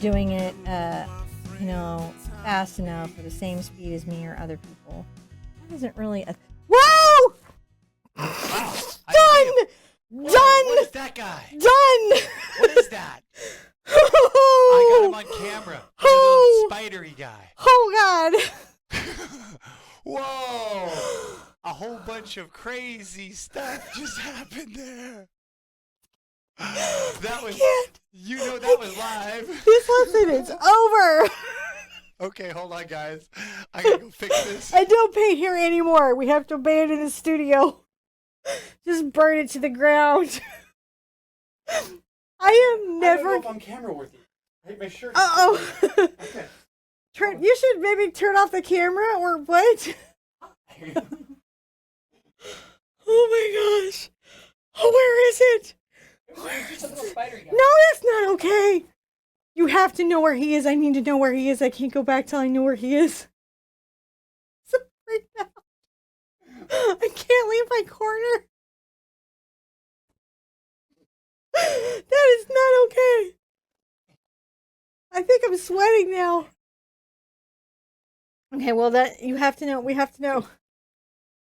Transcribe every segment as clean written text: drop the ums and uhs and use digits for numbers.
doing it, you know, fast enough or the same speed as me or other people. That isn't really a... Whoa! Wow. Done! Whoa, Done! what is that guy? Done! What is that? I got him on camera. He's a little spidery guy. Oh, God. Whoa! A whole bunch of crazy stuff just happened there. That was, you know, that was live. Just listen, it's over. Okay, hold on, guys. I gotta go fix this. I don't paint here anymore. We have to abandon the studio. Just burn it to the ground. I am never. I don't know if I'm camera worthy. My shirt. Okay. You should maybe turn off the camera or what? Oh my gosh. Oh, where is it? Where is it? No, that's not okay. You have to know where he is. I need to know where he is. I can't go back till I know where he is. So freaked out. I can't leave my corner. That is not okay. I think I'm sweating now. Okay, well, that you have to know. We have to know.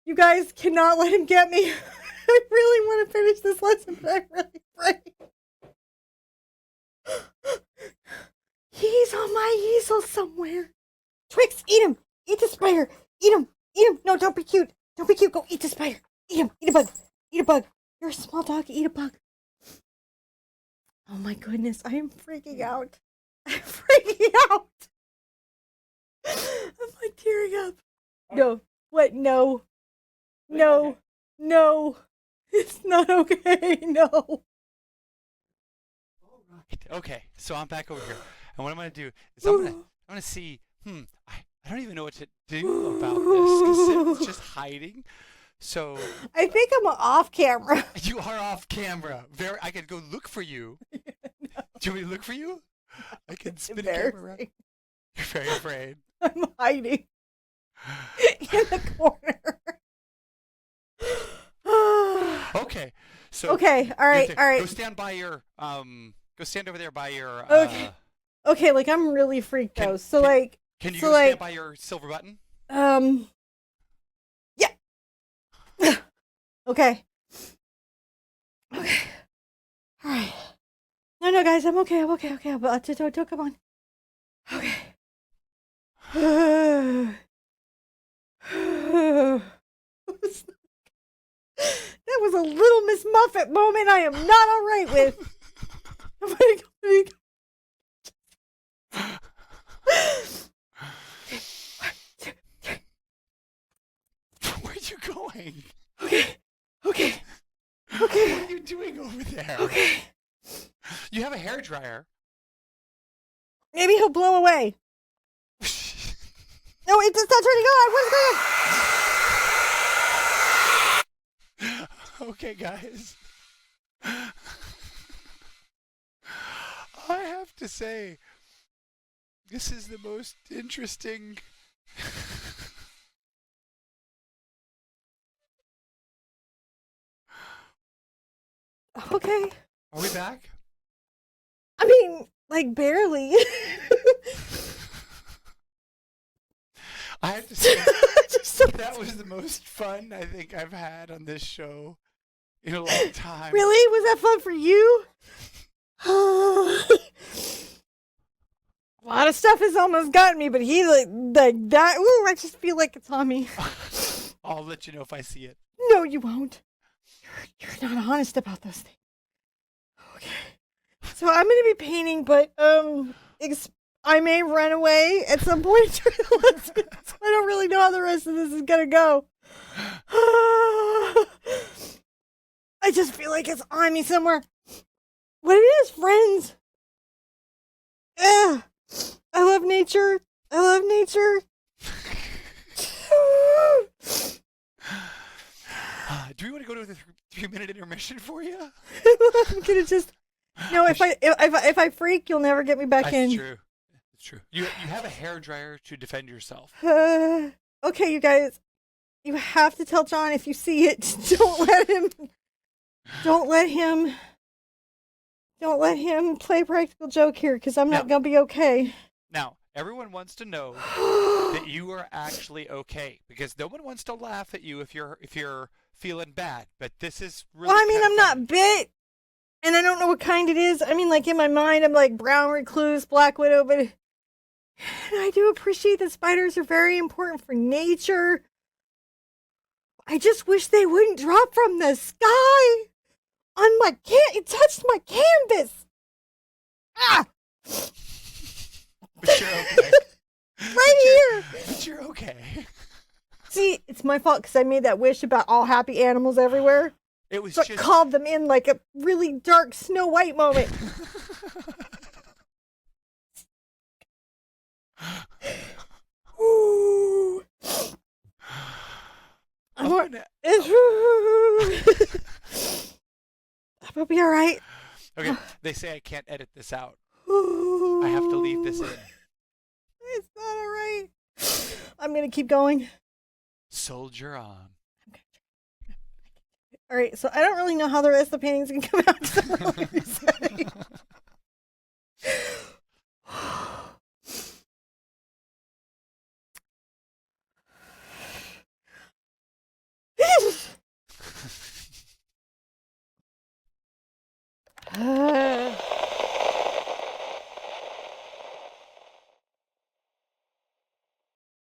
You guys cannot let him get me. I really want to finish this lesson, but I'm really afraid. He's on my easel somewhere. Twix, eat him. Eat the spider. Eat him. Eat him. No, don't be cute. Don't be cute. Go eat the spider. Eat him. Eat a bug. Eat a bug. You're a small dog. Eat a bug. Oh my goodness. I am freaking out. I'm freaking out. I'm like tearing up. No. What? No. No. No. It's not okay. No. Okay, so I'm back over here, and what I'm gonna do is I'm gonna see. I don't even know what to do about this because it's just hiding. So I think I'm off camera. You are off camera. I could go look for you. No. Do you want me to look for you? I can spin a camera around. You're very afraid. I'm hiding in the corner. Okay. So okay. All right. All right. Go stand by your Go stand over there by your. Okay. Okay. Like I'm really freaked out. So like. Can you so go like, stand by your silver button? Yeah. Okay. Okay. All right. No, guys. I'm okay. I'm okay. Okay. But don't come on. Okay. That was a little Miss Muffet moment I am not all right with. Where are you going? Okay. What are you doing over there? Okay. You have a hairdryer. Maybe he'll blow away. No, it's not turning on. What's going on? Okay, guys. I have to say, this is the most interesting. Okay. Are we back? I mean, like barely. I have to say, that was the most fun I think I've had on this show in a long time. Really? Was that fun for you? A lot of stuff has almost gotten me, but he like that. Ooh, I just feel like it's on me. I'll let you know if I see it. No, you won't. You're not honest about those things. Okay. So I'm gonna be painting, but I may run away at some point during the lesson. So I don't really know how the rest of this is gonna go. I just feel like it's on me somewhere. What it is, friends? I love nature. I love nature. Do we want to go to the 3-minute intermission for you? I'm gonna just. No, if I freak, you'll never get me back in. That's true. It's true. You have a hairdryer to defend yourself. Okay, you guys. You have to tell John if you see it. Don't let him. Don't let him play practical joke here, because I'm not No. going to be okay. Now, everyone wants to know that you are actually okay, because no one wants to laugh at you if you're feeling bad. But this is really. Well, I mean, kinda I'm funny. not bit, and I don't know what kind it is. I mean, like, in my mind, I'm like brown recluse, black widow, but and I do appreciate that spiders are very important for nature. I just wish they wouldn't drop from the sky on my it touched my canvas. Ah! But you're okay. Right here. But you're okay. See, it's my fault because I made that wish about all happy animals everywhere. It was So I just. called them in like a really dark Snow White moment. Ooh. I'm gonna- I'll be all right. Okay, they say I can't edit this out. I have to leave this in. It's not all right. I'm gonna keep going. Soldier on. All right, so I don't really know how the rest of the paintings can come out.